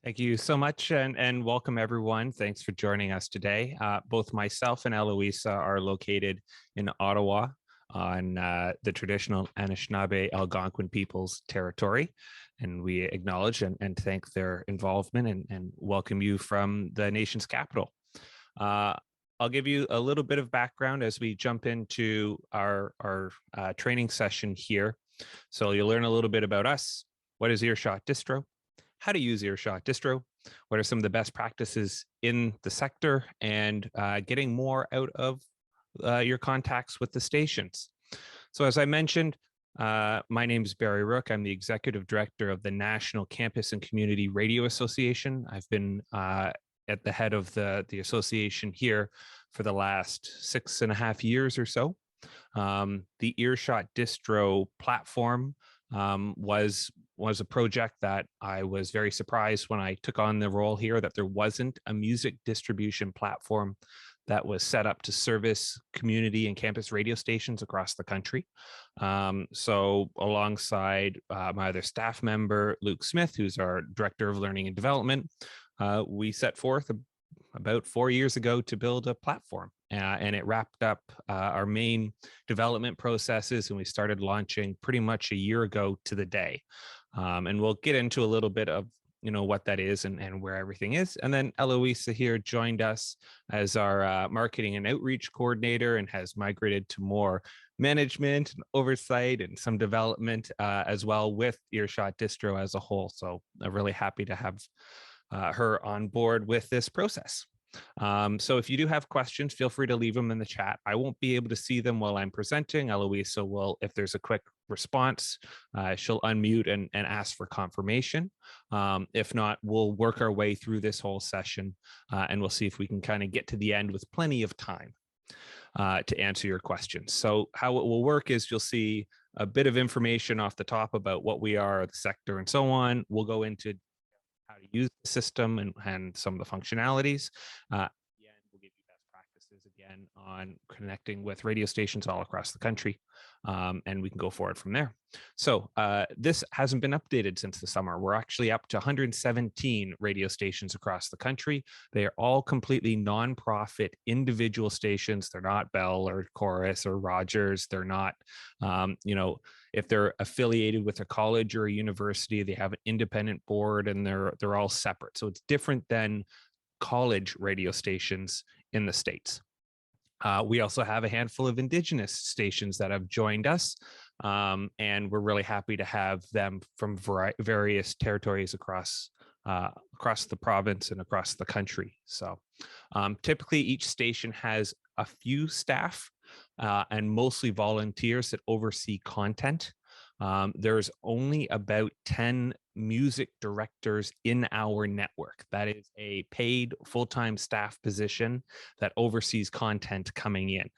Thank you so much, and welcome everyone. Thanks for joining us today. Both myself and Eloisa are located in Ottawa on the traditional Anishinaabe Algonquin people's territory, and we acknowledge and thank their involvement and welcome you from the nation's capital. I'll give you a little bit of background as we jump into our training session here. So you'll learn a little bit about us. What is earshot Distro? How to use earshot Distro, what are some of the best practices in the sector, and getting more out of your contacts with the stations. So as I mentioned, my name is Barry Rooke. I'm the Executive Director of the National Campus and Community Radio Association. I've been at the head of the association here for the last 6.5 years or so. The earshot Distro platform was a project that I was very surprised when I took on the role here that there wasn't a music distribution platform that was set up to service community and campus radio stations across the country. So alongside my other staff member, Luke Smith, who's our Director of Learning and Development, we set forth about 4 years ago to build a platform. And it wrapped up our main development processes, and we started launching pretty much a year ago to the day. And we'll get into a little bit of what that is and where everything is. And then Eloisa here joined us as our marketing and outreach coordinator and has migrated to more management and oversight and some development as well with earshot Distro as a whole. So I'm really happy to have her on board with this process. So if you do have questions, feel free to leave them in the chat. I won't be able to see them while I'm presenting. Eloisa will, if there's a quick response, she'll unmute and ask for confirmation. If not, we'll work our way through this whole session and we'll see if we can kind of get to the end with plenty of time to answer your questions. So how it will work is you'll see a bit of information off the top about what we are, the sector, and so on. We'll go into how to use the system and some of the functionalities. We'll give you best practices again on connecting with radio stations all across the country, and we can go forward from there. So this hasn't been updated since the summer. We're actually up to 117 radio stations across the country. They are all completely nonprofit individual stations. They're not Bell or Chorus or Rogers. They're not, if they're affiliated with a college or a university, they have an independent board and they're all separate. So it's different than college radio stations in the States. We also have a handful of Indigenous stations that have joined us, and we're really happy to have them from various territories across the province and across the country. So typically each station has a few staff and mostly volunteers that oversee content. There's only about 10 music directors in our network. That is a paid full-time staff position that oversees content coming in.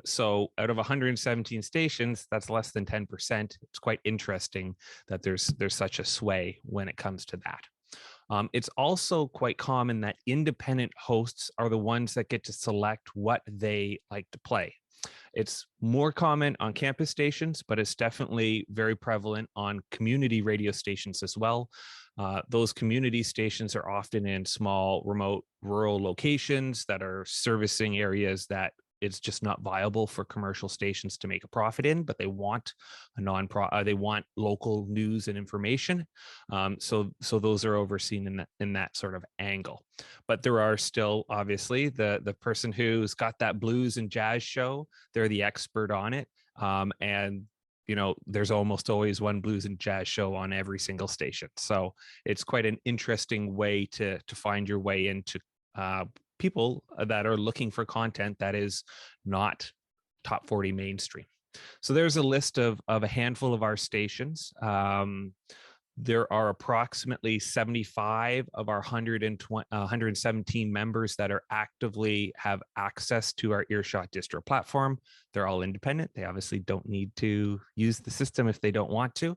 So out of 117 stations, that's less than 10%. It's quite interesting that there's such a sway when it comes to that. It's also quite common that independent hosts are the ones that get to select what they like to play. It's more common on campus stations, but it's definitely very prevalent on community radio stations as well. Those community stations are often in small, remote, rural locations that are servicing areas that it's just not viable for commercial stations to make a profit in, but they want they want local news and information. So those are overseen in that sort of angle. But there are still obviously the person who's got that blues and jazz show. They're the expert on it, and there's almost always one blues and jazz show on every single station. So it's quite an interesting way to find your way into people that are looking for content that is not top 40 mainstream. So there's a list of a handful of our stations. There are approximately 75 of our 117 members that are actively have access to our earshot Distro platform. They're all independent. They obviously don't need to use the system if they don't want to,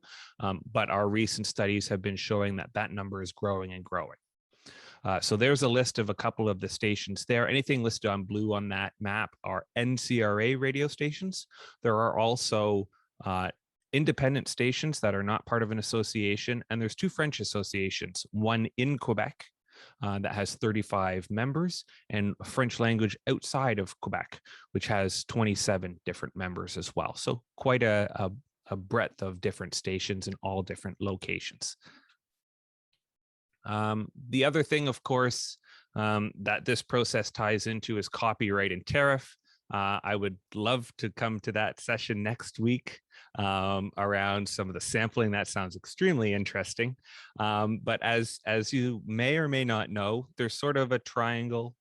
but our recent studies have been showing that number is growing and growing. So there's a list of a couple of the stations there. Anything listed on blue on that map are NCRA radio stations. There are also independent stations that are not part of an association, and there's 2 French associations, one in Quebec that has 35 members, and French language outside of Quebec, which has 27 different members as well. So quite a breadth of different stations in all different locations. The other thing, of course, that this process ties into is copyright and tariff. I would love to come to that session next week around some of the sampling. That sounds extremely interesting. But as you may or may not know, there's sort of a triangle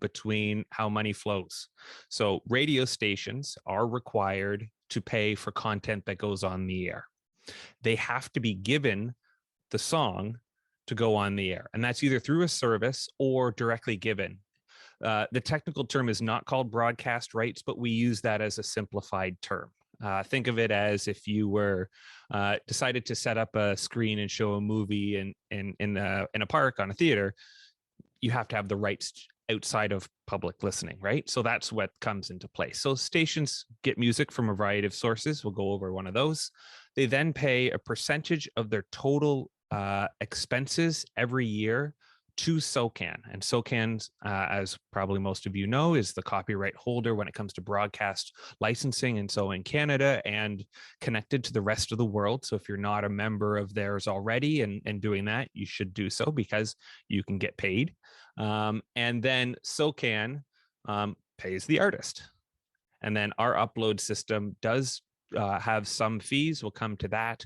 between how money flows. So radio stations are required to pay for content that goes on the air. They have to be given the song to go on the air, and that's either through a service or directly given. The technical term is not called broadcast rights, but we use that as a simplified term. Think of it as if you were decided to set up a screen and show a movie in a park on a theater. You have to have the rights outside of public listening, right? So that's what comes into play. So stations get music from a variety of sources. We'll go over one of those. They then pay a percentage of their total expenses every year to SOCAN. And SOCAN, as probably most of you know, is the copyright holder when it comes to broadcast licensing. And so in Canada and connected to the rest of the world. So if you're not a member of theirs already and doing that, you should do so because you can get paid. And then SOCAN pays the artist. And then our upload system does have some fees. We'll come to that.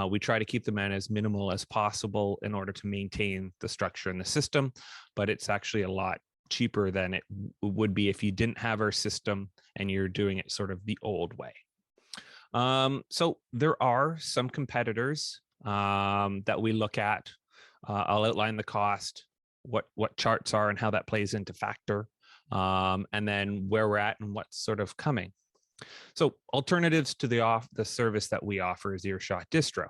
We try to keep them at as minimal as possible in order to maintain the structure in the system, but it's actually a lot cheaper than it would be if you didn't have our system and you're doing it sort of the old way. So there are some competitors that we look at. I'll outline the cost, what charts are and how that plays into factor, and then where we're at and what's sort of coming. So alternatives to the service that we offer is earshot Distro.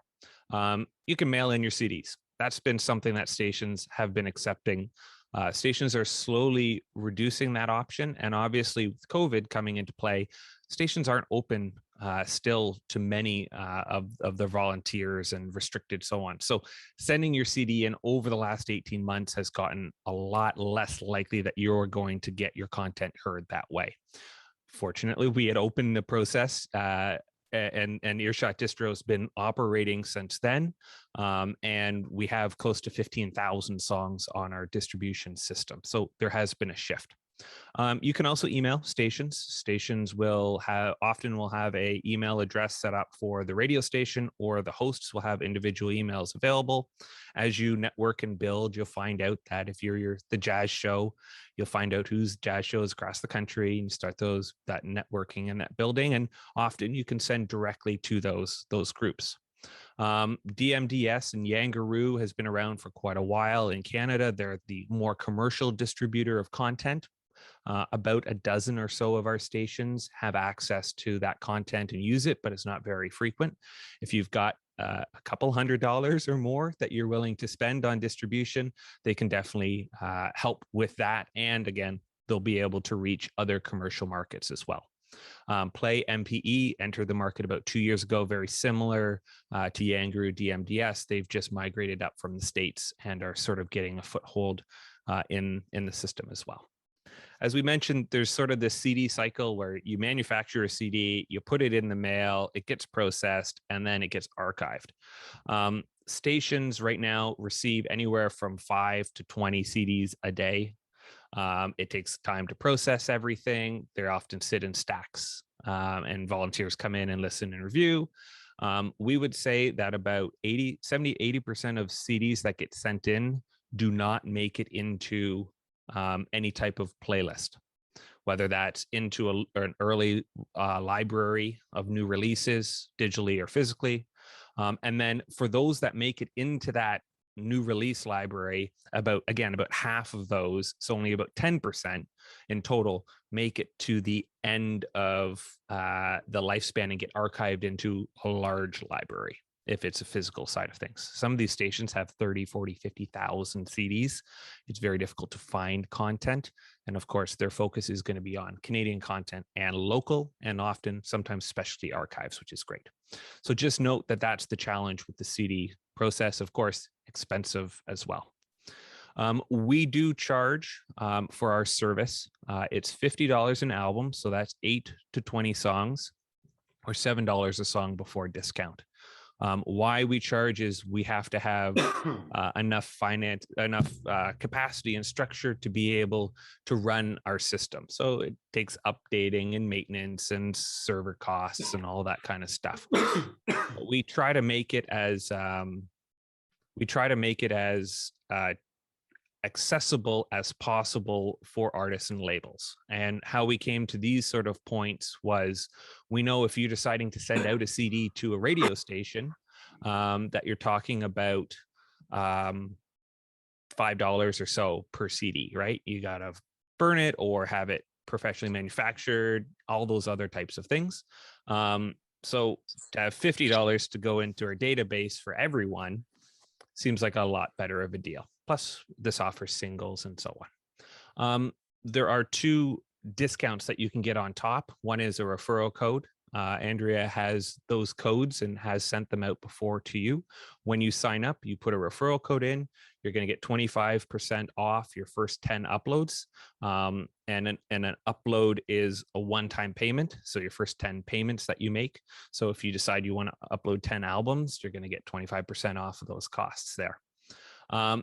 You can mail in your CDs. That's been something that stations have been accepting. Stations are slowly reducing that option. And obviously with COVID coming into play, stations aren't open still to many of the volunteers and restricted so on. So sending your CD in over the last 18 months has gotten a lot less likely that you're going to get your content heard that way. Fortunately, we had opened the process and earshot Distro has been operating since then. And we have close to 15,000 songs on our distribution system. So there has been a shift. You can also email stations. Stations often will have a email address set up for the radio station, or the hosts will have individual emails available. As you network and build, you'll find out that if you're the jazz show, you'll find out whose jazz shows across the country and start that networking and that building. And often you can send directly to those groups. DMDS and Yangaroo has been around for quite a while in Canada. They're the more commercial distributor of content. About a dozen or so of our stations have access to that content and use it, but it's not very frequent. If you've got a couple $100 or more that you're willing to spend on distribution, they can definitely help with that. And again, they'll be able to reach other commercial markets as well. Play MPE entered the market about 2 years ago, very similar to Yangaroo DMDS. They've just migrated up from the States and are sort of getting a foothold in the system as well. As we mentioned, there's sort of this CD cycle where you manufacture a CD, you put it in the mail, it gets processed, and then it gets archived. Stations right now receive anywhere from 5 to 20 CDs a day. It takes time to process everything. They often sit in stacks, and volunteers come in and listen and review. We would say that about 70-80% of CDs that get sent in do not make it into any type of playlist, whether that's into an early library of new releases, digitally or physically. And then for those that make it into that new release library, about half of those, so only about 10% in total, make it to the end of the lifespan and get archived into a large library. if it's a physical side of things. Some of these stations have 30, 40, 50,000 CDs. It's very difficult to find content. And of course, their focus is going to be on Canadian content and local, and often sometimes specialty archives, which is great. So just note that that's the challenge with the CD process. Of course, expensive as well. We do charge for our service. It's $50 an album, so that's 8 to 20 songs, or $7 a song before discount. Why we charge is we have to have enough capacity and structure to be able to run our system. So it takes updating and maintenance and server costs and all that kind of stuff. We try to make it as accessible as possible for artists and labels. And how we came to these sort of points was, we know if you're deciding to send out a CD to a radio station, that you're talking about $5 or so per CD, right? You got to burn it or have it professionally manufactured, all those other types of things. So to have $50 to go into our database for everyone seems like a lot better of a deal. Plus, this offers singles and so on. There are 2 discounts that you can get on top. One is a referral code. Andrea has those codes and has sent them out before to you. When you sign up, you put a referral code in. You're going to get 25% off your first 10 uploads. And an upload is a one-time payment. So your first 10 payments that you make. So if you decide you want to upload 10 albums, you're going to get 25% off of those costs there.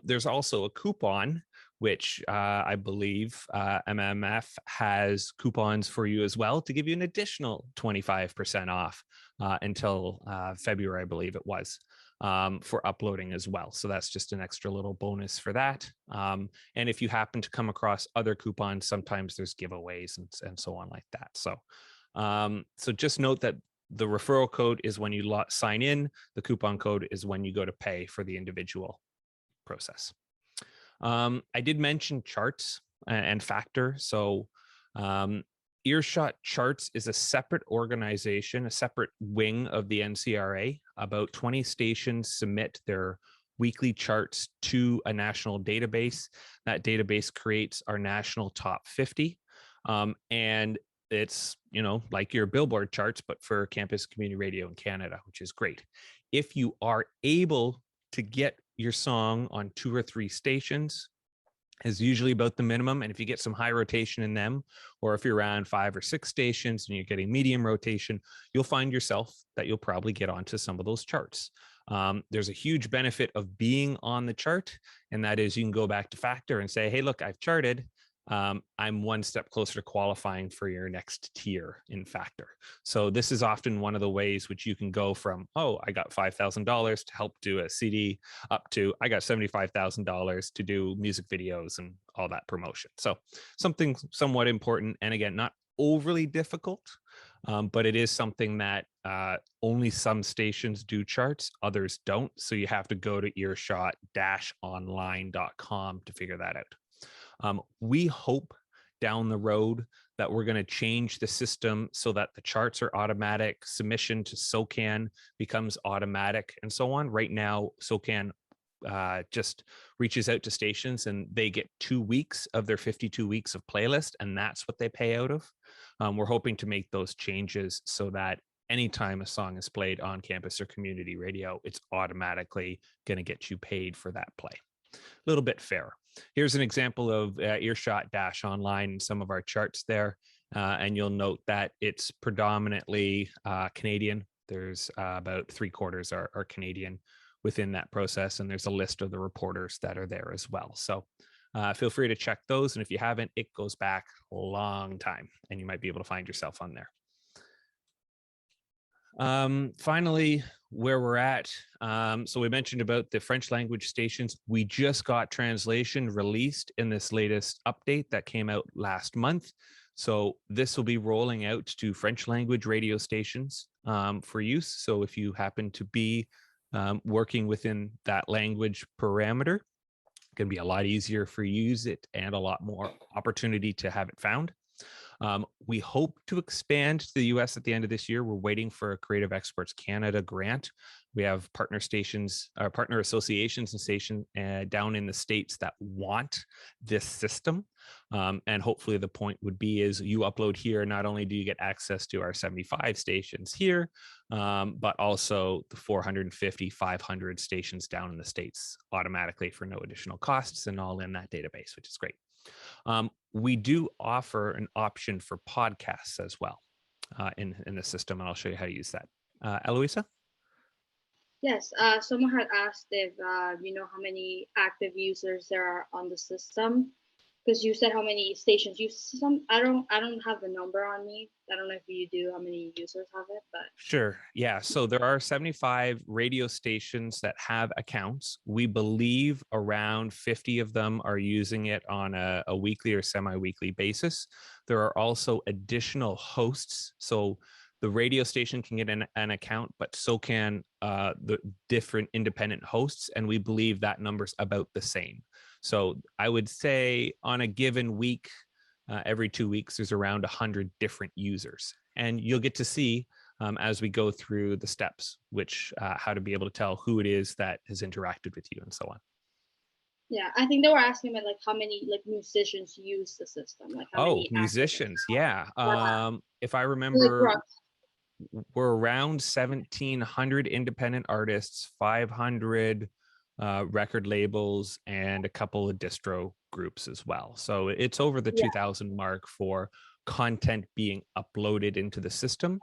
There's also a coupon, which I believe MMF has coupons for you as well to give you an additional 25% off until February, I believe it was, for uploading as well. So that's just an extra little bonus for that. And if you happen to come across other coupons, sometimes there's giveaways and so on like that. So just note that the referral code is when you sign in. The coupon code is when you go to pay for the individual process. I did mention charts and Factor. So earshot Charts is a separate organization, a separate wing of the NCRA. About 20 stations submit their weekly charts to a national database. That database creates our national top 50. And it's, like your Billboard charts, but for campus community radio in Canada, which is great. If you are able to get your song on 2 or 3 stations, is usually about the minimum. And if you get some high rotation in them, or if you're around 5 or 6 stations and you're getting medium rotation, you'll find yourself that you'll probably get onto some of those charts. There's a huge benefit of being on the chart, and that is you can go back to Factor and say, hey, look, I've charted. I'm one step closer to qualifying for your next tier in Factor. So this is often one of the ways which you can go from, oh, I got $5,000 to help do a CD, up to I got $75,000 to do music videos and all that promotion. So something somewhat important, and again, not overly difficult, but it is something that only some stations do charts, others don't. So you have to go to earshot-online.com to figure that out. We hope down the road that we're going to change the system so that the charts are automatic, submission to SOCAN becomes automatic, and so on. Right now, SOCAN just reaches out to stations and they get 2 weeks of their 52 weeks of playlist, and that's what they pay out of. We're hoping to make those changes so that anytime a song is played on campus or community radio, it's automatically going to get you paid for that play. A little bit fairer. Here's an example of earshot-online and some of our charts there. And you'll note that it's predominantly Canadian. There's about 3/4 are Canadian within that process. And there's a list of the reporters that are there as well. So feel free to check those. And if you haven't, it goes back a long time and you might be able to find yourself on there. Finally, where we're at. So we mentioned about the French language stations. We just got translation released in this latest update that came out last month. So this will be rolling out to French language radio stations for use. So if you happen to be working within that language parameter, it can be a lot easier for you to use it and a lot more opportunity to have it found. We hope to expand to the US at the end of this year. We're waiting for a Creative Exports Canada grant We have partner stations, or partner associations and stations down in the States that want this system. And hopefully the point would be is you upload here, not only do you get access to our 75 stations here, but also the 450, 500 stations down in the States automatically for no additional costs and all in that database, which is great. We do offer an option for podcasts as well in the system, and I'll show you how to use that. Eloisa? Yes, someone had asked if you know how many active users there are on the system, because you said how many stations. I don't have the number on me. I don't know if you do, how many users have it, but Sure. Yeah. So there are 75 radio stations that have accounts. We believe around 50 of them are using it on a weekly or semi-weekly basis. There are also additional hosts. So the radio station can get an account, but so can the different independent hosts. And we believe that number's about the same. So I would say on a given week, every 2 weeks, there's around 100 different users. And you'll get to see as we go through the steps, which how to be able to tell who it is that has interacted with you and so on. yeah, I think they were asking me like how many like musicians use the system, like how many musicians, yeah. If I like remember, rock. we're around 1,700 independent artists, 500 record labels, and a couple of distro groups as well. So it's over the 2,000 mark for content being uploaded into the system.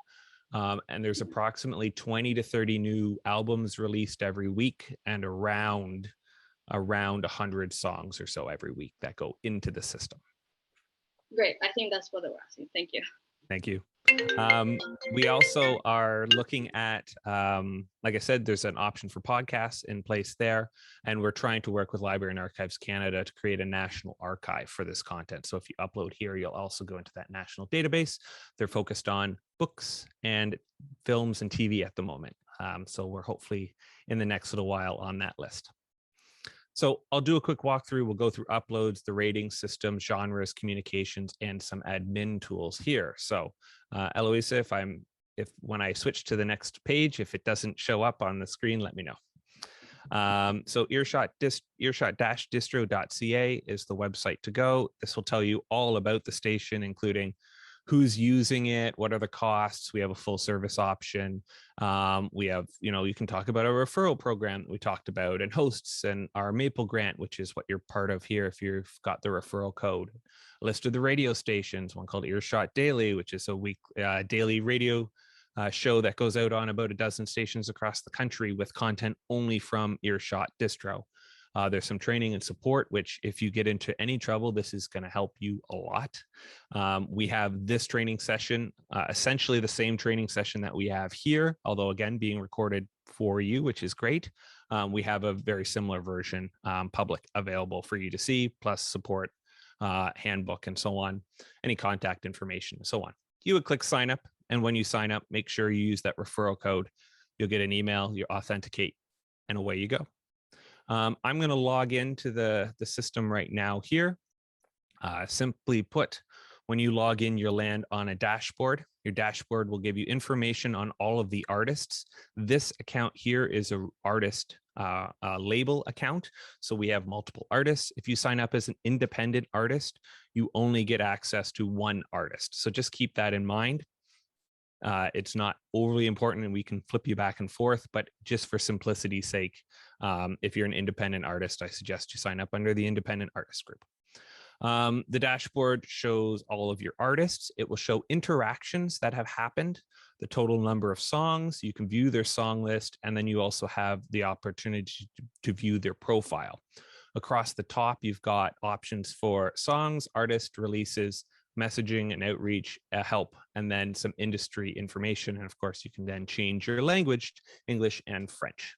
And there's approximately 20 to 30 new albums released every week, and around 100 songs or so every week that go into the system. Great. I think that's what they were asking. Thank you. Thank you. We also are looking at, like I said, there's an option for podcasts in place there, and we're trying to work with Library and Archives Canada to create a national archive for this content. So if you upload here, you'll also go into that national database. They're focused on books and films and TV at the moment. So we're hopefully in the next little while on that list. So I'll do a quick walkthrough. We'll go through uploads, the rating system, genres, communications, and some admin tools here. So Eloisa, if when I switch to the next page, if it doesn't show up on the screen, let me know. So earshot-distro.ca is the website to go. This will tell you all about the station, including who's using it, what are the costs. We have a full service option. We have, you can talk about a referral program that we talked about, and hosts, and our Maple grant, which is what you're part of here if you've got the referral code. A list of the radio stations, one called Earshot Daily, which is a daily radio show that goes out on about a dozen stations across the country with content only from earshot Distro. There's some training and support, which if you get into any trouble, this is going to help you a lot. We have this training session, essentially the same training session that we have here, although again, being recorded for you, which is great. We have a very similar version, public, available for you to see, plus support, handbook, and so on, any contact information, and so on. You would click sign up. And when you sign up, make sure you use that referral code. You'll get an email, you authenticate, and away you go. I'm going to log into the system right now here. Simply put, when you log in, you'll land on a dashboard. Your dashboard will give you information on all of the artists. This account here is an artist label account. So we have multiple artists. If you sign up as an independent artist, you only get access to one artist. So just keep that in mind. It's not overly important, and we can flip you back and forth, but just for simplicity's sake, if you're an independent artist, I suggest you sign up under the independent artist group. The dashboard shows all of your artists. It will show interactions that have happened, the total number of songs. You can view their song list, and then you also have the opportunity to view their profile. Across the top, you've got options for songs, artist releases, messaging and outreach, help, and then some industry information. And of course, you can then change your language, English and French.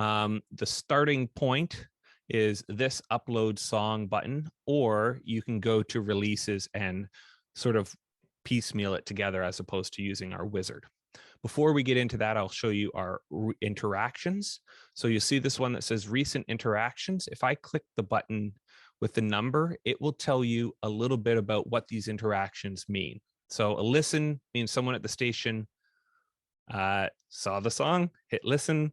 The starting point is this upload song button, or you can go to releases and sort of piecemeal it together as opposed to using our wizard. Before we get into that, I'll show you our interactions. So you see this one that says recent interactions. If I click the button with the number, it will tell you a little bit about what these interactions mean. So a listen means someone at the station saw the song, hit listen,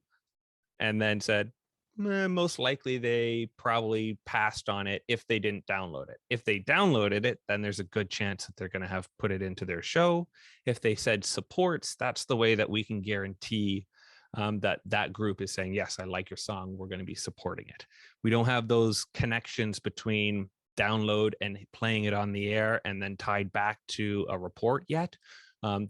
and then said, most likely they probably passed on it if they didn't download it. If they downloaded it, then there's a good chance that they're going to have put it into their show. If they said supports, that's the way that we can guarantee that that group is saying, yes, I like your song, we're going to be supporting it. We don't have those connections between download and playing it on the air and then tied back to a report yet.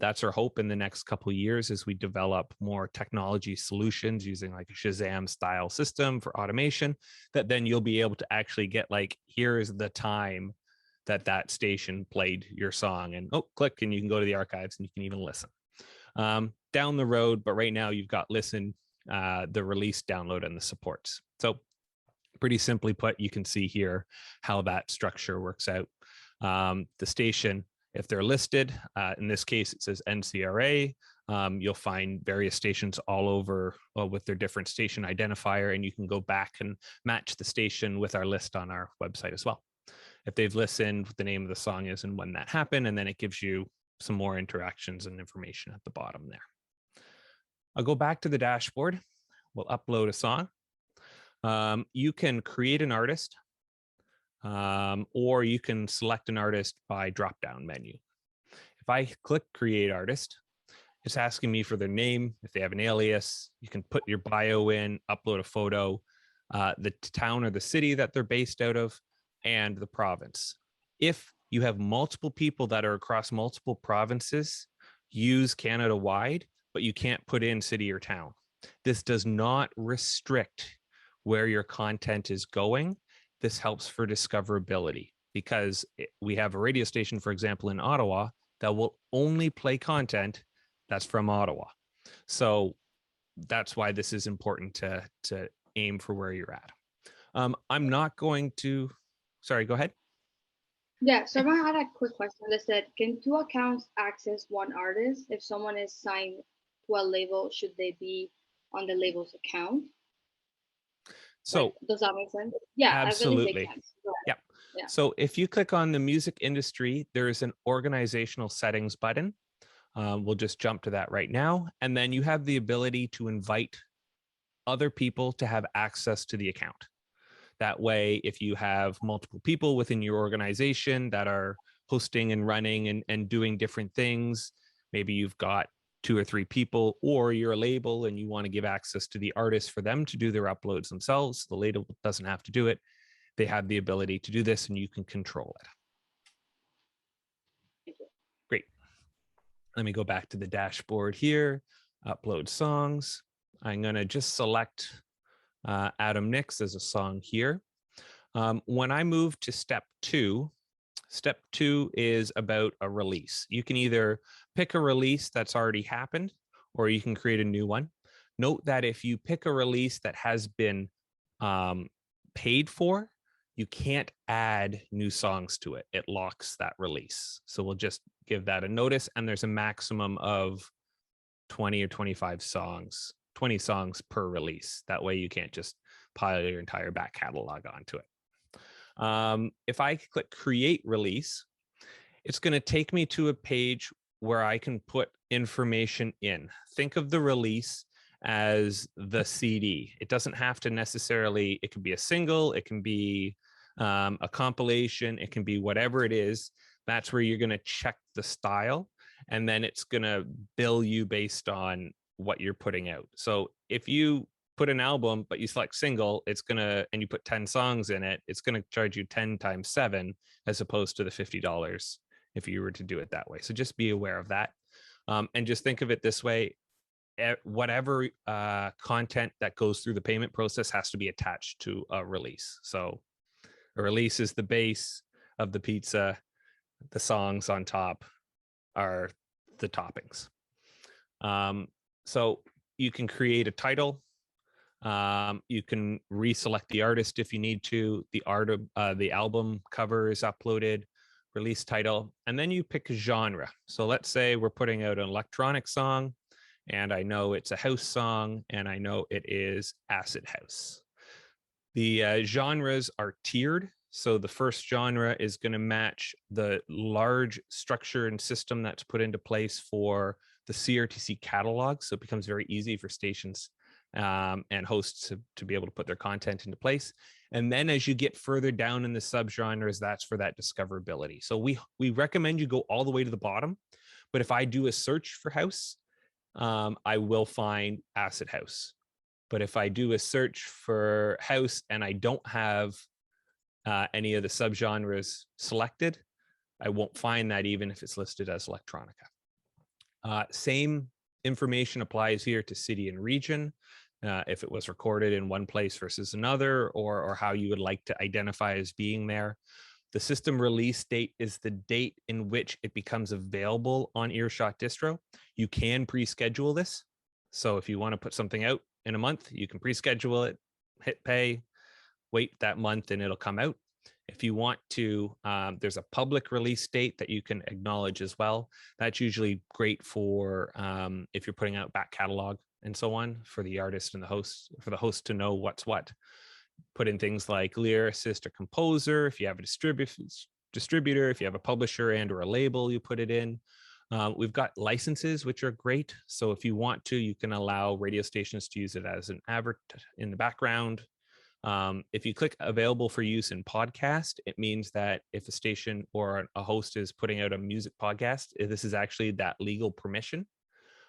That's our hope in the next couple of years as we develop more technology solutions using like a Shazam style system for automation, that then you'll be able to actually get like, here's the time that that station played your song, and click, and you can go to the archives and you can even listen down the road. But right now you've got listen, the release, download, and the supports. So pretty simply put, you can see here how that structure works out. The station, if they're listed, in this case, it says NCRA. You'll find various stations all over with their different station identifier, and you can go back and match the station with our list on our website as well. If they've listened, what the name of the song is and when that happened, and then it gives you some more interactions and information at the bottom there. I'll go back to the dashboard. We'll upload a song. You can create an artist, or you can select an artist by drop-down menu. If I click create artist, it's asking me for their name. If they have an alias, you can put your bio in, upload a photo, the town or the city that they're based out of, and the province. If you have multiple people that are across multiple provinces, use Canada-wide, but you can't put in city or town. This does not restrict where your content is going. This helps for discoverability, because we have a radio station, for example, in Ottawa that will only play content that's from Ottawa. So that's why this is important to aim for where you're at. I'm not going to, sorry, go ahead. Yeah, someone had a quick question that said, can two accounts access one artist? If someone is signed to a label, should they be on the label's account? So like, does that make sense? Yeah, absolutely. I believe they can. Yeah. So if you click on the music industry, there is an organizational settings button. We'll just jump to that right now. And then you have the ability to invite other people to have access to the account. That way, if you have multiple people within your organization that are hosting and running and doing different things, maybe you've got 2 or 3 people, or you're a label and you want to give access to the artists for them to do their uploads themselves. The label doesn't have to do it. They have the ability to do this, and you can control it. Great. Let me go back to the dashboard here, upload songs. I'm going to just select Adam Nix as a song here. When I move to step 2 is about a release. You can either pick a release that's already happened, or you can create a new one. Note that if you pick a release that has been paid for, you can't add new songs to it. It locks that release. So we'll just give that a notice, and there's a maximum of 20 or 25 songs, 20 songs per release. That way you can't just pile your entire back catalog onto it. If I click create release, it's going to take me to a page where I can put information in. Think of the release as the CD. It doesn't have to necessarily, it can be a single, it can be a compilation, it can be whatever it is. That's where you're going to check the style, and then it's going to bill you based on what you're putting out. So if you put an album, but you select single, it's going to, and you put 10 songs in it, it's going to charge you 10 times 7 as opposed to the $50 if you were to do it that way. So just be aware of that. And just think of it this way, whatever content that goes through the payment process has to be attached to a release. So a release is the base of the pizza. The songs on top are the toppings. So you can create a title. You can reselect the artist if you need to. The album cover is uploaded, release title, and then you pick a genre. So let's say we're putting out an electronic song, and I know it's a house song, and I know it is acid house. The genres are tiered. So the first genre is going to match the large structure and system that's put into place for the CRTC catalog. So it becomes very easy for stations and hosts to be able to put their content into place. And then as you get further down in the subgenres, that's for that discoverability. So we recommend you go all the way to the bottom. But if I do a search for house, I will find acid house. But if I do a search for house and I don't have any of the subgenres selected, I won't find that even if it's listed as electronica. Same information applies here to city and region. If it was recorded in one place versus another, or how you would like to identify as being there. The system release date is the date in which it becomes available on earshot Distro. You can pre-schedule this. So if you want to put something out in a month, you can pre-schedule it, hit pay, wait that month, and it'll come out. If you want to, there's a public release date that you can acknowledge as well. That's usually great for if you're putting out back catalog and so on for the artist and the host, for the host to know what's what. Put in things like lyricist or composer. If you have a distributor, if you have a publisher and or a label, you put it in. We've got licenses, which are great. So if you want to, you can allow radio stations to use it as an advert in the background. If you click available for use in podcast, it means that if a station or a host is putting out a music podcast, this is actually that legal permission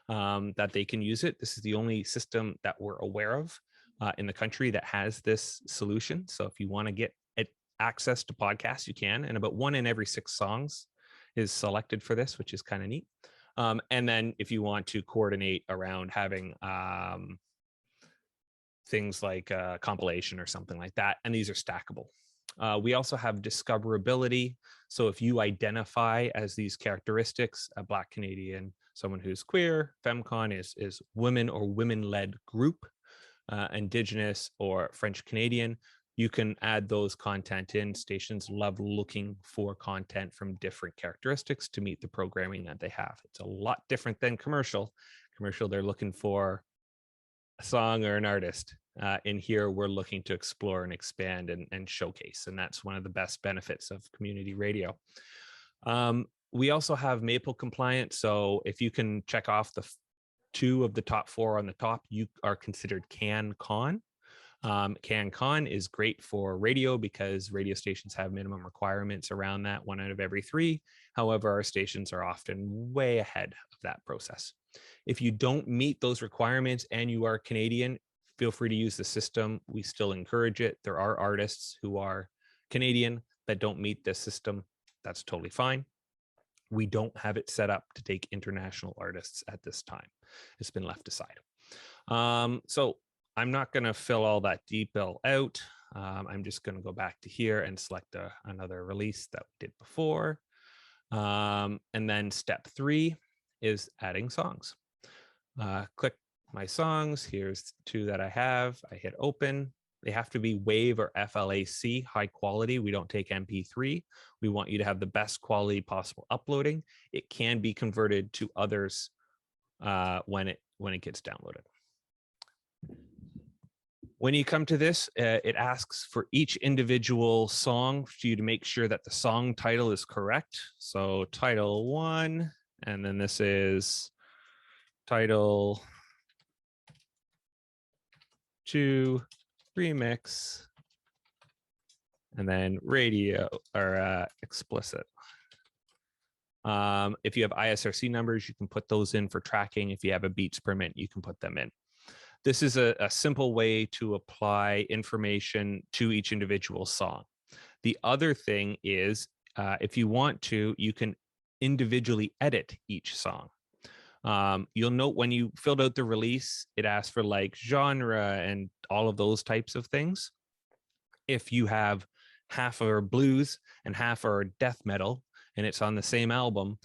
that they can use it. This is the only system that we're aware of in the country that has this solution. So if you want to get access to podcasts, you can. And about 1 in every 6 songs is selected for this, which is kind of neat. And then if you want to coordinate around having things like compilation or something like that, and these are stackable. We also have discoverability. So if you identify as these characteristics, a Black Canadian, someone who's queer, femcon is women or women-led group, Indigenous or French Canadian, you can add those content in. Stations love looking for content from different characteristics to meet the programming that they have. It's a lot different than commercial. Commercial, they're looking for a song or an artist. In here, we're looking to explore and expand and showcase, and that's one of the best benefits of community radio. We also have Maple compliant, so if you can check off the 2 of the top 4 on the top, you are considered CanCon. CanCon is great for radio because radio stations have minimum requirements around that, 1 out of every 3. However, our stations are often way ahead of that process. If you don't meet those requirements and you are Canadian, feel free to use the system. We still encourage it. There are artists who are Canadian that don't meet this system. That's totally fine. We don't have it set up to take international artists at this time. It's been left aside. So I'm not going to fill all that detail out. I'm just going to go back to here and select another release that we did before. And then step 3 is adding songs. Click my songs. Here's 2 that I have. I hit open. They have to be WAV or FLAC, high quality. We don't take MP3. We want you to have the best quality possible uploading. It can be converted to others when it gets downloaded. When you come to this, it asks for each individual song for you to make sure that the song title is correct. So title 1, and then this is title 2 remix, and then radio or explicit. If you have ISRC numbers, you can put those in for tracking. If you have a beats permit, you can put them in. This is a simple way to apply information to each individual song. The other thing is, if you want to, you can individually edit each song. You'll note when you filled out the release, it asks for like genre and all of those types of things. If you have half are blues and half are death metal and it's on the same album,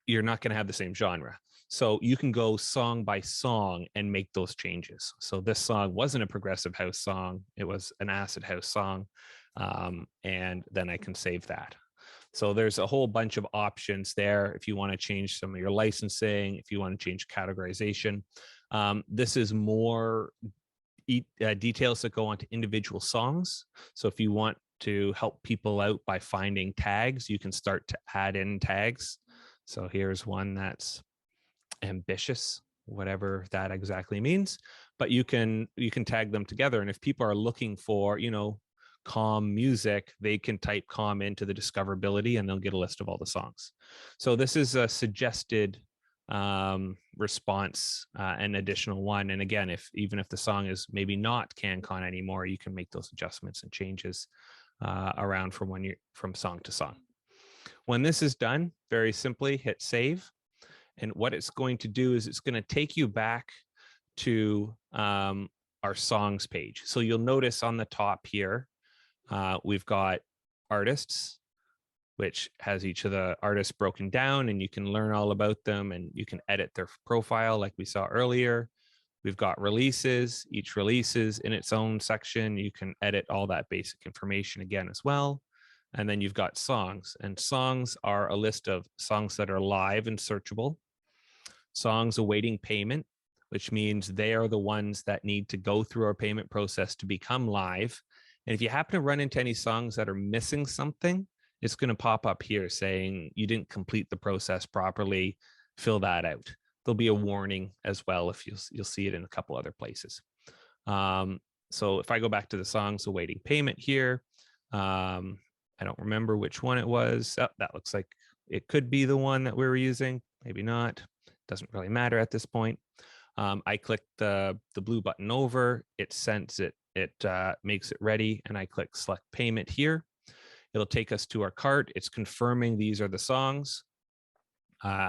you're not going to have the same genre. So you can go song by song and make those changes. So this song wasn't a progressive house song. It was an acid house song. And then I can save that. So there's a whole bunch of options there. If you want to change some of your licensing, if you want to change categorization, this is more details that go onto individual songs. So if you want to help people out by finding tags, you can start to add in tags. So here's one that's ambitious, whatever that exactly means, but you can tag them together. And if people are looking for, calm music, they can type calm into the discoverability and they'll get a list of all the songs. So this is a suggested response, an additional one. And again, even if the song is maybe not CanCon anymore, you can make those adjustments and changes around from song to song. When this is done, very simply hit save. And what it's going to do is it's going to take you back to our songs page. So you'll notice on the top here, we've got artists, which has each of the artists broken down, and you can learn all about them and you can edit their profile like we saw earlier. We've got releases. Each release is in its own section. You can edit all that basic information again as well. And then you've got songs, and songs are a list of songs that are live and searchable, songs awaiting payment, which means they are the ones that need to go through our payment process to become live. And if you happen to run into any songs that are missing something, it's going to pop up here saying you didn't complete the process properly, fill that out. There'll be a warning as well if you'll see it in a couple other places. So if I go back to the songs awaiting payment here, I don't remember which one it was. Oh, that looks like it could be the one that we were using. Maybe not. Doesn't really matter at this point. I click the blue button over. It sends it. It makes it ready, and I click select payment here. It'll take us to our cart. It's confirming these are the songs,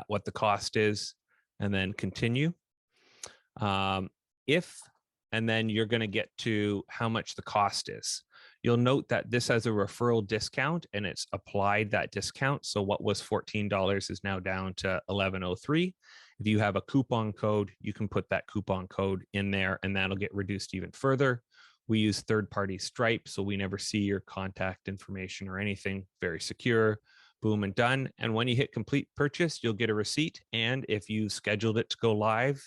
what the cost is, and then continue. And then you're going to get to how much the cost is. You'll note that this has a referral discount, and it's applied that discount. So what was $14 is now down to $11.03. If you have a coupon code, you can put that coupon code in there, and that'll get reduced even further. We use third-party Stripe, so we never see your contact information or anything. Very secure. Boom and done. And when you hit complete purchase, you'll get a receipt. And if you scheduled it to go live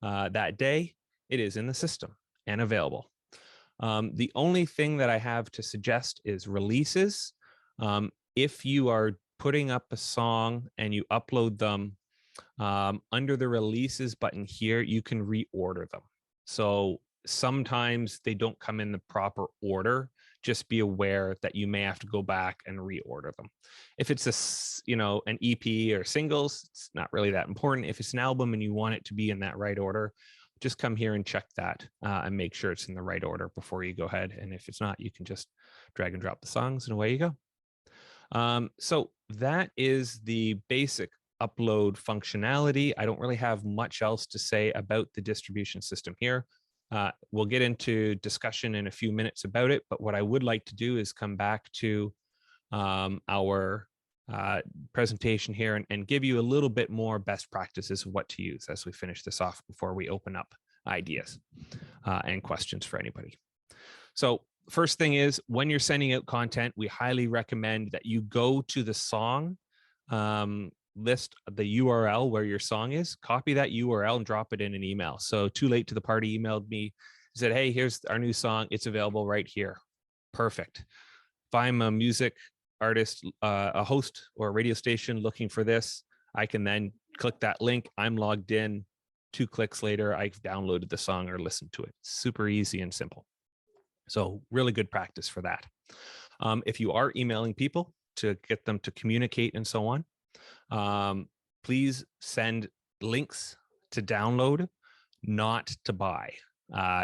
that day, it is in the system and available. The only thing that I have to suggest is releases. If you are putting up a song and you upload them, under the releases button here, you can reorder them. So sometimes they don't come in the proper order. Just be aware that you may have to go back and reorder them. If it's an EP or singles, it's not really that important. If it's an album and you want it to be in that right order, just come here and check that and make sure it's in the right order before you go ahead. And if it's not, you can just drag and drop the songs and away you go. So that is the basic upload functionality. I don't really have much else to say about the distribution system here. We'll get into discussion in a few minutes about it, but what I would like to do is come back to our presentation here and give you a little bit more best practices of what to use as we finish this off before we open up ideas and questions for anybody. So first thing is, when you're sending out content, we highly recommend that you go to the song list, the URL where your song is, copy that URL and drop it in an email. So Too Late to the Party emailed me, said, hey, here's our new song. It's available right here. Perfect. If I'm a music artist, a host or a radio station looking for this, I can then click that link. I'm logged in. 2 clicks later, I've downloaded the song or listened to it. Super easy and simple. So really good practice for that. If you are emailing people to get them to communicate and so on, please send links to download, not to buy.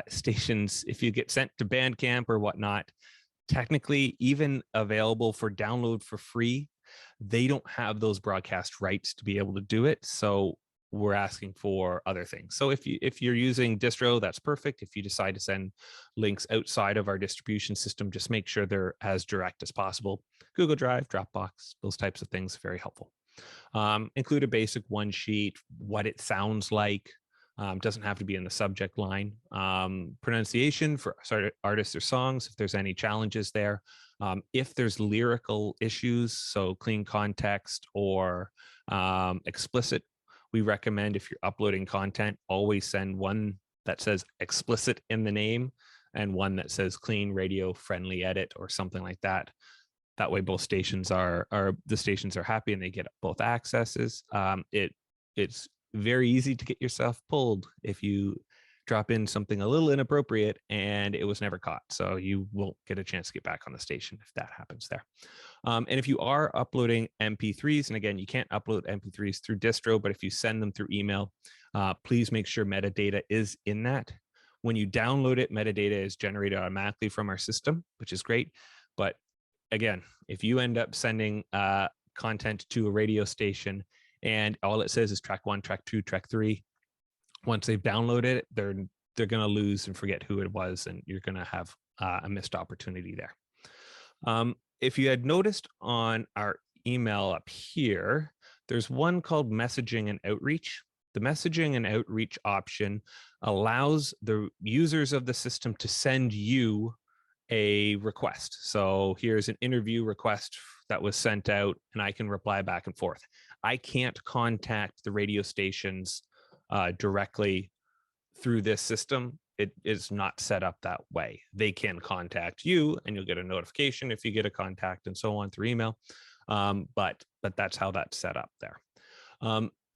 Stations, if you get sent to Bandcamp or whatnot, technically even available for download for free, they don't have those broadcast rights to be able to do it. So we're asking for other things. So if you're using distro, that's perfect. If you decide to send links outside of our distribution system, just make sure they're as direct as possible. Google Drive, Dropbox, those types of things, very helpful. Include a basic one sheet, what it sounds like. Doesn't have to be in the subject line. Pronunciation for artists or songs, if there's any challenges there. If there's lyrical issues, so clean context or explicit, we recommend, if you're uploading content, always send one that says explicit in the name and one that says clean radio friendly edit or something like that. That way both stations are the stations are happy and they get both accesses. It's very easy to get yourself pulled if you drop in something a little inappropriate and it was never caught. So you won't get a chance to get back on the station if that happens there. And if you are uploading MP3s, and again, you can't upload MP3s through distro, but if you send them through email, please make sure metadata is in that. When you download it, metadata is generated automatically from our system, which is great. But again, if you end up sending content to a radio station and all it says is track 1, track 2, track 3, once they've downloaded it, they're going to lose and forget who it was, and you're going to have a missed opportunity there. If you had noticed on our email up here, there's one called messaging and outreach. The messaging and outreach option allows the users of the system to send you a request. So here's an interview request that was sent out, and I can reply back and forth. I can't contact the radio stations directly through this system. It is not set up that way. They can contact you, and you'll get a notification if you get a contact and so on through email. But that's how that's set up there.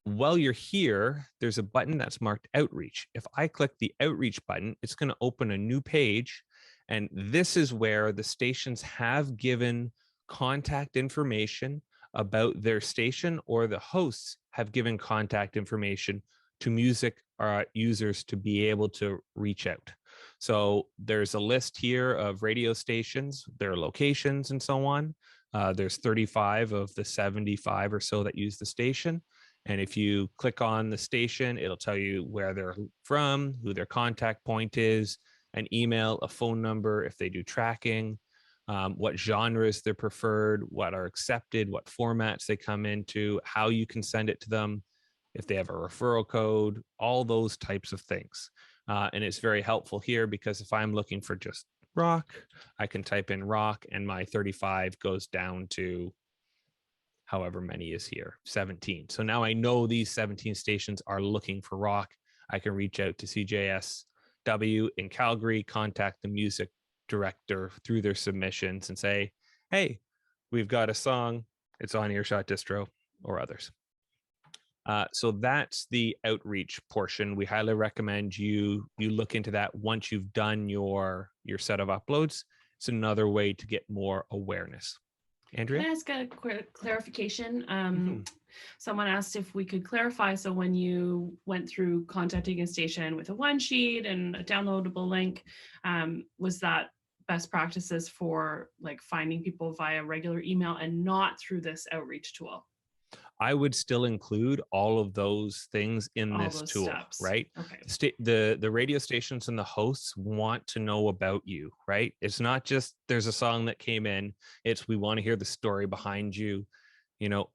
While you're here, there's a button that's marked outreach. If I click the outreach button, it's going to open a new page. And this is where the stations have given contact information about their station, or the hosts have given contact information to music users to be able to reach out. So there's a list here of radio stations, their locations, and so on. There's 35 of the 75 or so that use the station. And if you click on the station, it'll tell you where they're from, who their contact point is, an email, a phone number, if they do tracking, what genres they're preferred, what are accepted, what formats they come into, how you can send it to them, if they have a referral code, all those types of things. And it's very helpful here because if I'm looking for just rock, I can type in rock and my 35 goes down to however many is here, 17. So now I know these 17 stations are looking for rock. I can reach out to CJSW in Calgary, contact the music director through their submissions and say, hey, we've got a song, it's on earshot Distro or others. So that's the outreach portion. We highly recommend you look into that once you've done your set of uploads. It's another way to get more awareness. Andrea? Can I ask a quick clarification? Someone asked if we could clarify. So when you went through contacting a station with a one sheet and a downloadable link, was that best practices for like finding people via regular email and not through this outreach tool? I would still include all of those things in this tool, steps. Right? Okay. The radio stations and the hosts want to know about you, right? It's not just there's a song that came in. It's we want to hear the story behind you,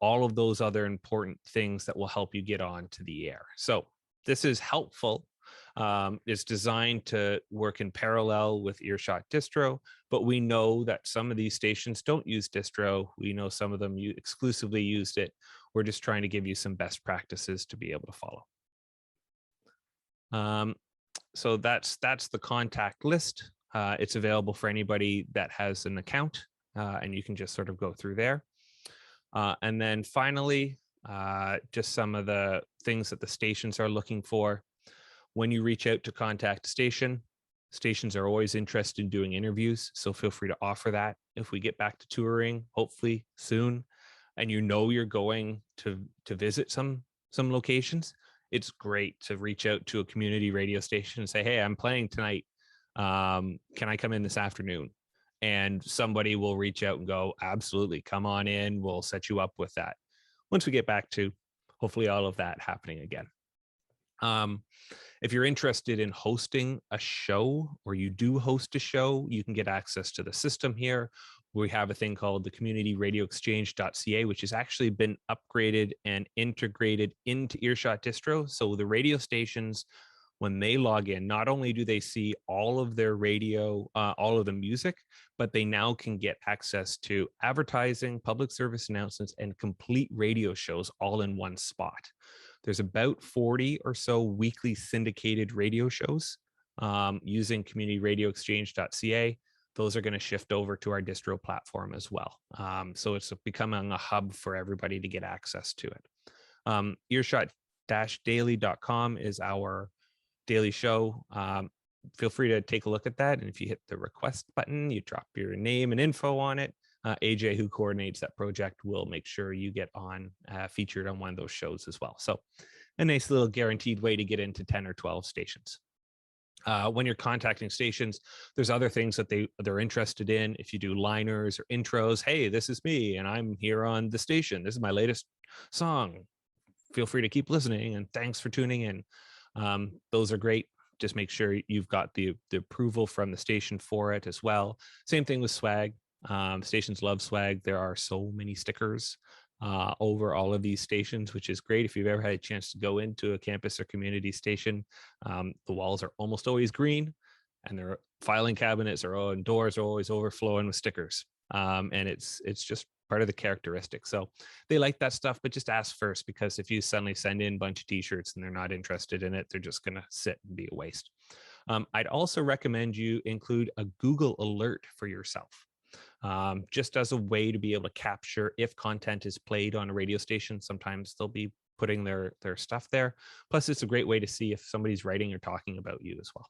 all of those other important things that will help you get onto the air. So this is helpful. It's designed to work in parallel with earshot Distro, but we know that some of these stations don't use Distro. We know some of them exclusively used it. We're just trying to give you some best practices to be able to follow. So that's the contact list. It's available for anybody that has an account, and you can just sort of go through there. And then finally, just some of the things that the stations are looking for. When you reach out to contact a station, stations are always interested in doing interviews, so feel free to offer that. If we get back to touring, hopefully soon, and you're going to visit some locations, it's great to reach out to a community radio station and say, hey, I'm playing tonight. Can I come in this afternoon? And somebody will reach out and go, absolutely, come on in. We'll set you up with that. Once we get back to hopefully all of that happening again. If you're interested in hosting a show, or you do host a show, you can get access to the system here. We have a thing called the Communityradio Exchange.ca, which has actually been upgraded and integrated into earshot Distro. So the radio stations, when they log in, not only do they see all of their radio, all of the music, but they now can get access to advertising, public service announcements, and complete radio shows all in one spot. There's about 40 or so weekly syndicated radio shows using CommunityRadioExchange.ca. Those are going to shift over to our distro platform as well. So it's becoming a hub for everybody to get access to it. earshot earshot-daily.com is our daily show. Feel free to take a look at that. And if you hit the request button, you drop your name and info on it. AJ, who coordinates that project, will make sure you get on featured on one of those shows as well. So a nice little guaranteed way to get into 10 or 12 stations. When you're contacting stations, there's other things that they're interested in. If you do liners or intros, hey, this is me and I'm here on the station. This is my latest song. Feel free to keep listening and thanks for tuning in. Those are great. Just make sure you've got the approval from the station for it as well. Same thing with swag. Stations love swag. There are so many stickers over all of these stations, which is great. If you've ever had a chance to go into a campus or community station, the walls are almost always green and their filing cabinets and doors are always overflowing with stickers. And it's just part of the characteristic. So they like that stuff, but just ask first, because if you suddenly send in a bunch of t-shirts and they're not interested in it, they're just going to sit and be a waste. I'd also recommend you include a Google alert for yourself. Just as a way to be able to capture if content is played on a radio station. Sometimes they'll be putting their stuff there. Plus, it's a great way to see if somebody's writing or talking about you as well.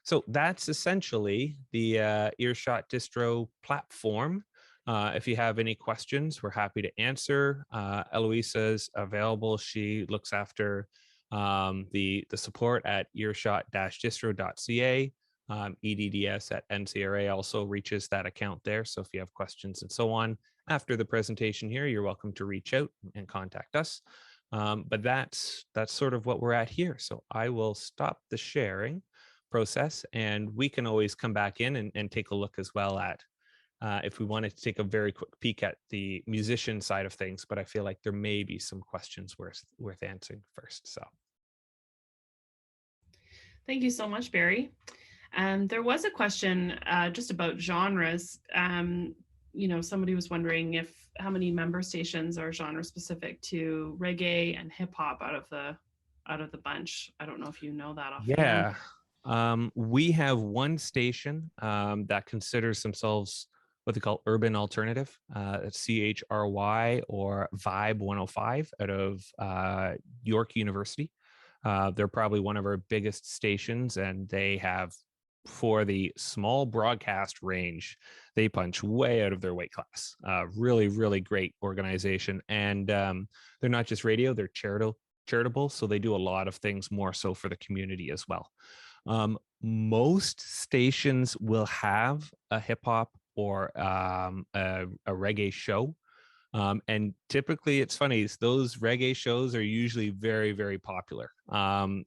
So that's essentially the earshot Distro platform. If you have any questions, we're happy to answer. Eloisa's available. She looks after the support at earshot-distro.ca. EDDS at NCRA also reaches that account there. So if you have questions and so on after the presentation here, you're welcome to reach out and contact us. But that's sort of what we're at here. So I will stop the sharing process and we can always come back in and take a look as well at if we wanted to take a very quick peek at the musician side of things, but I feel like there may be some questions worth answering first. So. Thank you so much, Barry. There was a question just about genres. Somebody was wondering how many member stations are genre specific to reggae and hip hop out of the bunch. I don't know if you know that offhand. Yeah, we have one station that considers themselves what they call urban alternative. It's CHRY or Vibe 105 out of York University. They're probably one of our biggest stations, and they have, for the small broadcast range, they punch way out of their weight class. Really, really great organization. And they're not just radio, they're charitable. So they do a lot of things more so for the community as well. Most stations will have a hip hop or a reggae show. And typically it's funny, those reggae shows are usually very, very popular.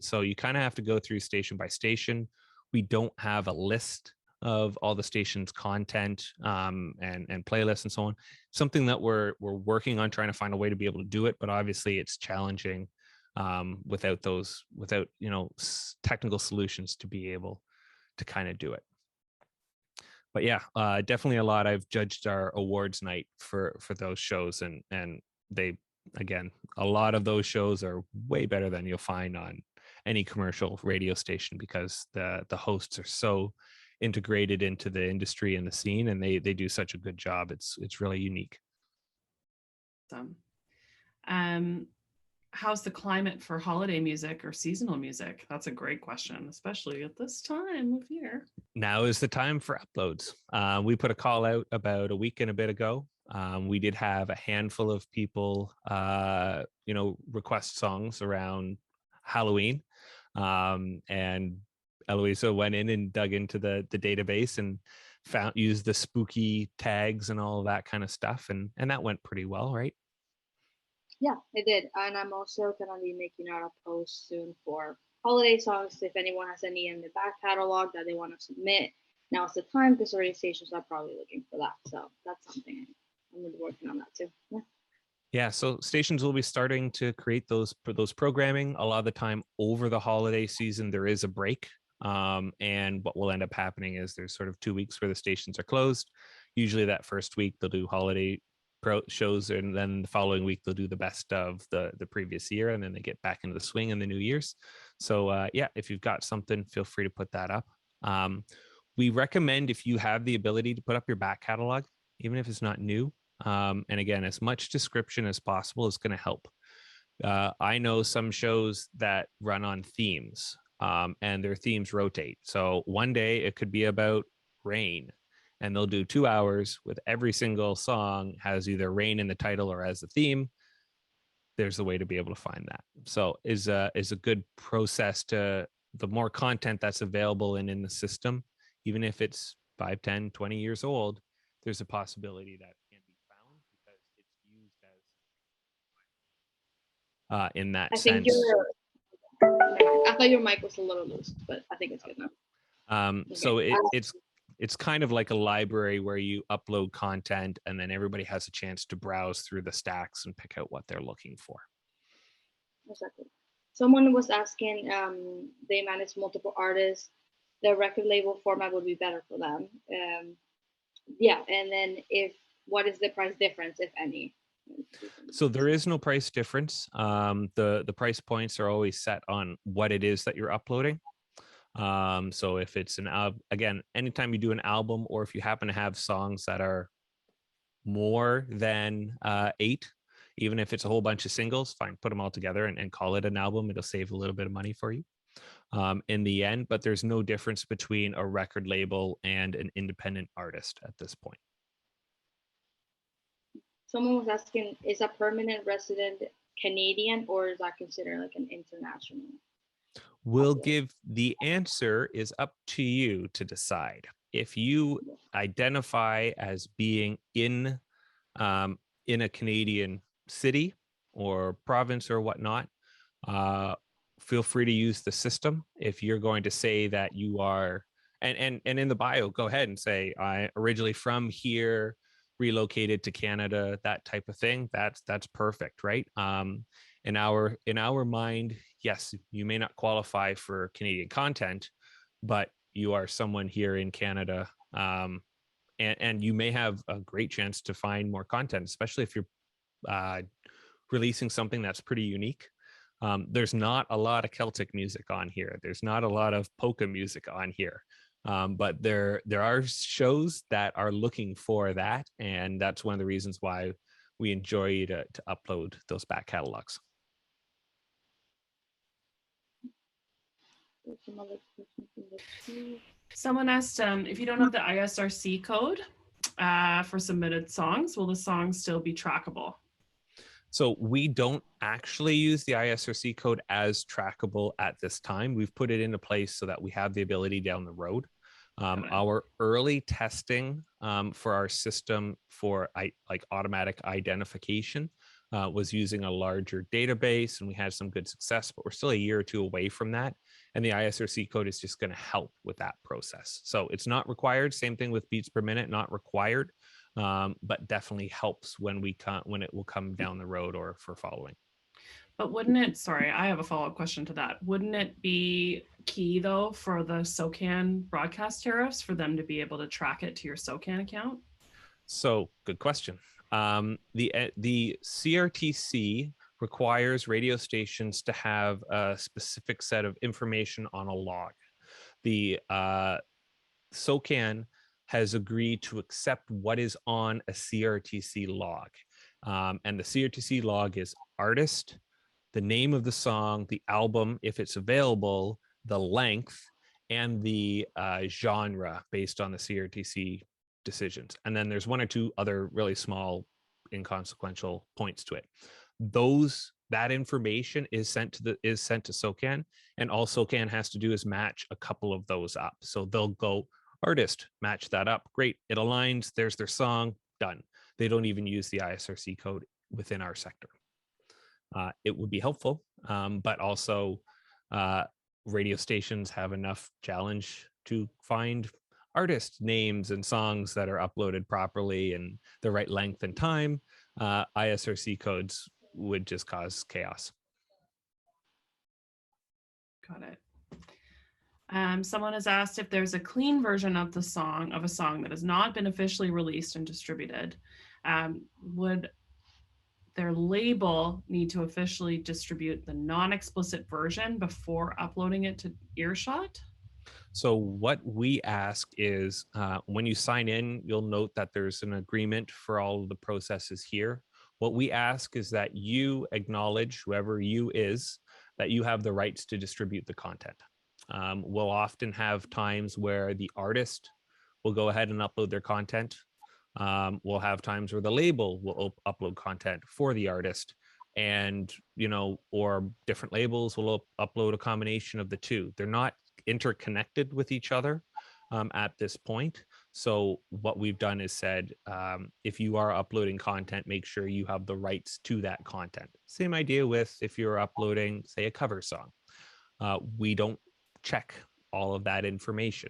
So you kind of have to go through station by station. We don't have a list of all the station's content and playlists and so on. Something that we're working on, trying to find a way to be able to do it, but obviously it's challenging without technical solutions to be able to kind of do it. But yeah, definitely a lot. I've judged our awards night for those shows, and they, again, a lot of those shows are way better than you'll find on any commercial radio station, because the hosts are so integrated into the industry and the scene, and they do such a good job. It's really unique. How's the climate for holiday music or seasonal music? That's a great question, especially at this time of year. Now is the time for uploads. We put a call out about a week and a bit ago. We did have a handful of people, request songs around Halloween. And Eloisa went in and dug into the database and used the spooky tags and all of that kind of stuff. And that went pretty well, right? Yeah, it did. And I'm also going to be making out a post soon for holiday songs. If anyone has any in the back catalog that they want to submit, now's the time, because radio stations are probably looking for that. So that's something I'm going to be working on that too. Yeah, so stations will be starting to create those programming. A lot of the time over the holiday season, there is a break. And what will end up happening is there's sort of 2 weeks where the stations are closed. Usually that first week they'll do holiday shows, and then the following week they'll do the best of the previous year, and then they get back into the swing in the new year's. So yeah, if you've got something, feel free to put that up. We recommend, if you have the ability, to put up your back catalog, even if it's not new. And again, as much description as possible is going to help. I know some shows that run on themes, and their themes rotate. So one day it could be about rain, and they'll do 2 hours with every single song has either rain in the title or as a theme. There's a way to be able to find that. So is a good process to the more content that's available and in the system, even if it's 5, 10, 20 years old, there's a possibility that can be found because it's used as in that I think sense. I thought your mic was a little loose, but I think it's good now. Okay. So it's kind of like a library where you upload content and then everybody has a chance to browse through the stacks and pick out what they're looking for. Exactly. Someone was asking, they manage multiple artists. The record label format would be better for them. Yeah, and then what is the price difference, if any? So there is no price difference. The price points are always set on what it is that you're uploading. So if it's an album, again, anytime you do an album, or if you happen to have songs that are more than 8, even if it's a whole bunch of singles, fine, put them all together and call it an album. It'll save a little bit of money for you in the end, but there's no difference between a record label and an independent artist at this point. Someone was asking, is a permanent resident Canadian, or is that considered like an international? We'll give the answer is up to you to decide. If you identify as being in a Canadian city or province or whatnot, feel free to use the system. If you're going to say that you are, and in the bio, go ahead and say, I originally from here, relocated to Canada, that type of thing. That's perfect, right? In our mind, yes, you may not qualify for Canadian content, but you are someone here in Canada, and you may have a great chance to find more content, especially if you're releasing something that's pretty unique. There's not a lot of Celtic music on here. There's not a lot of polka music on here. But there are shows that are looking for that, and that's one of the reasons why we enjoy you to upload those back catalogs. Someone asked, if you don't have the ISRC code for submitted songs, will the songs still be trackable? So we don't actually use the ISRC code as trackable at this time. We've put it into place so that we have the ability down the road. Our early testing for our system for like automatic identification was using a larger database, and we had some good success, but we're still a year or two away from that. And the ISRC code is just going to help with that process. So it's not required. Same thing with beats per minute, not required, but definitely helps when it will come down the road or for following. But wouldn't it, sorry, I have a follow-up question to that. Wouldn't it be key though for the SOCAN broadcast tariffs for them to be able to track it to your SOCAN account? So good question. The CRTC requires radio stations to have a specific set of information on a log. The SOCAN has agreed to accept what is on a CRTC log. And the CRTC log is artist, the name of the song, the album, if it's available, the length, and the genre based on the CRTC decisions. And then there's one or two other really small inconsequential points to it. That information is sent to SOCAN, and all SOCAN has to do is match a couple of those up. So they'll go artist, match that up, great, it aligns, there's their song, done. They don't even use the ISRC code within our sector. It would be helpful, but also radio stations have enough challenge to find artist names and songs that are uploaded properly and the right length and time. ISRC codes would just cause chaos. Got it. Someone has asked if there's a clean version of a song that has not been officially released and distributed. Would their label need to officially distribute the non-explicit version before uploading it to earshot? So what we ask is when you sign in, you'll note that there's an agreement for all of the processes here. What we ask is that you acknowledge, whoever you is, that you have the rights to distribute the content. We'll often have times where the artist will go ahead and upload their content. We'll have times where the label will upload content for the artist, and or different labels will upload a combination of the two. They're not interconnected with each other at this point. So what we've done is said, if you are uploading content, make sure you have the rights to that content. Same idea with if you're uploading, say, a cover song. We don't check all of that information.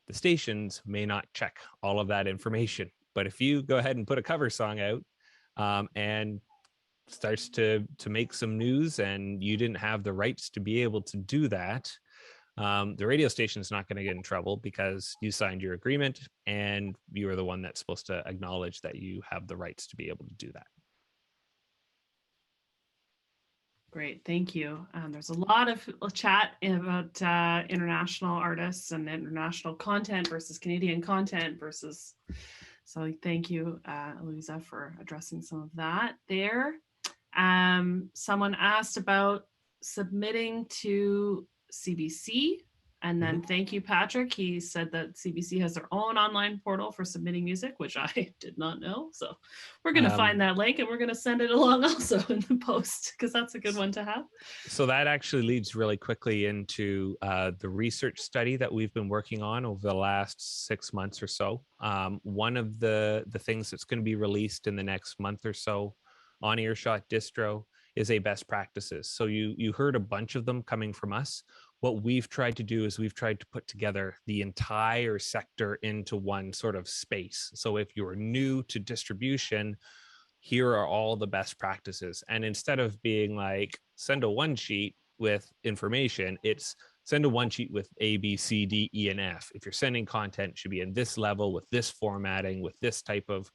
The stations may not check all of that information, but if you go ahead and put a cover song out and starts to make some news and you didn't have the rights to be able to do that, the radio station is not going to get in trouble because you signed your agreement and you are the one that's supposed to acknowledge that you have the rights to be able to do that. Great, thank you. There's a lot of chat about international artists and international content versus Canadian content versus, so thank you, Louisa, for addressing some of that there. Someone asked about submitting to CBC. And then thank you, Patrick. He said that CBC has their own online portal for submitting music, which I did not know. So we're going to find that link and we're going to send it along also in the post, because that's a good one to have. So that actually leads really quickly into the research study that we've been working on over the last 6 months or so. One of the things that's going to be released in the next month or so on earshot Distro is a best practices. So you heard a bunch of them coming from us. What we've tried to do is we've tried to put together the entire sector into one sort of space. So if you're new to distribution, here are all the best practices. And instead of being like, send a one sheet with information, it's send a one sheet with A, B, C, D, E, and F. If you're sending content, it should be in this level with this formatting, with this type of,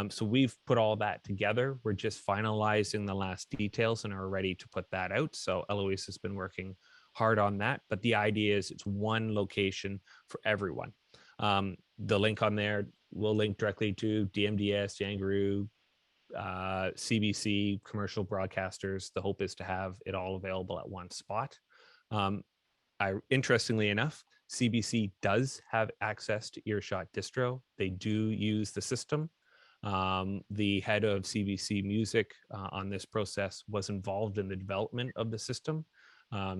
so we've put all that together. We're just finalizing the last details and are ready to put that out. So Eloise has been working hard on that, but the idea is it's one location for everyone. The link on there will link directly to DMDS, Yangaroo, CBC, commercial broadcasters. The hope is to have it all available at one spot. Interestingly enough, CBC does have access to earshot Distro. They do use the system. The head of CBC Music on this process was involved in the development of the system.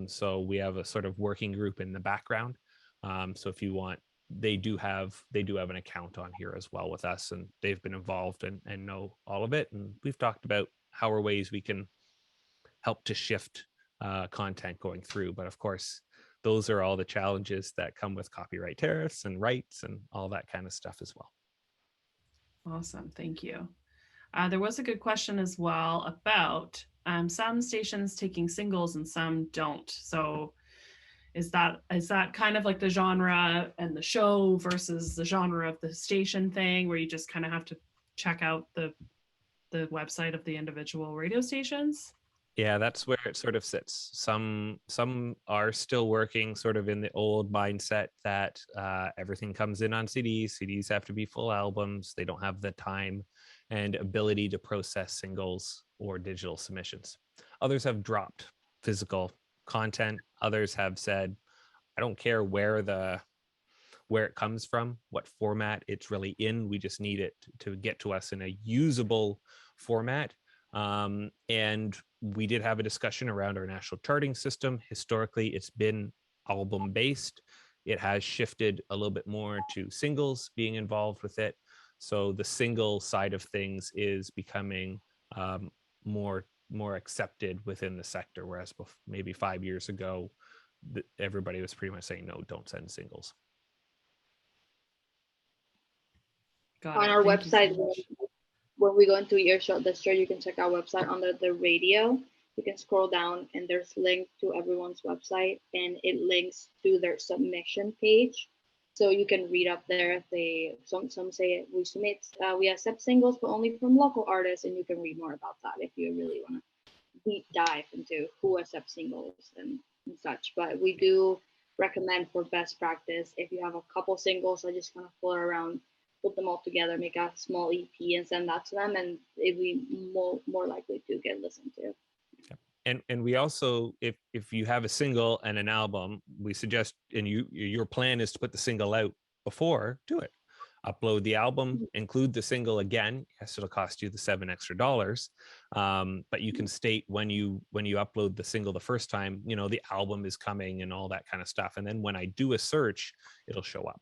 So we have a sort of working group in the background. So if you want, they do have an account on here as well with us, and they've been involved and know all of it. And we've talked about how are ways we can help to shift content going through. But of course, those are all the challenges that come with copyright tariffs and rights and all that kind of stuff as well. Awesome, thank you. There was a good question as well about some stations taking singles and some don't. So is that kind of like the genre and the show versus the genre of the station thing, where you just kind of have to check out the website of the individual radio stations? Yeah, that's where it sort of sits. Some are still working sort of in the old mindset that everything comes in on CDs. CDs have to be full albums. They don't have the time and ability to process singles or digital submissions. Others have dropped physical content. Others have said, I don't care where it comes from, what format it's really in. We just need it to get to us in a usable format. And we did have a discussion around our national charting system. Historically, it's been album based. It has shifted a little bit more to singles being involved with it. So the single side of things is becoming more accepted within the sector, whereas maybe 5 years ago, everybody was pretty much saying, no, don't send singles. On our website, when we go into earshot Distro, you can check our website under the radio. You can scroll down and there's link to everyone's website, and it links to their submission page. So you can read up there if they, some say we accept singles, but only from local artists, and you can read more about that if you really want to deep dive into who accepts singles and such. But we do recommend for best practice, if you have a couple singles that just kind of float around put them all together, make a small EP, and send that to them, and it'd be more likely to get listened to. And we also, if you have a single and an album, we suggest, and your plan is to put the single out before, do it. Upload the album, include the single again. Yes, it'll cost you the $7 extra. But you can state when you upload the single the first time, the album is coming and all that kind of stuff. And then when I do a search, it'll show up.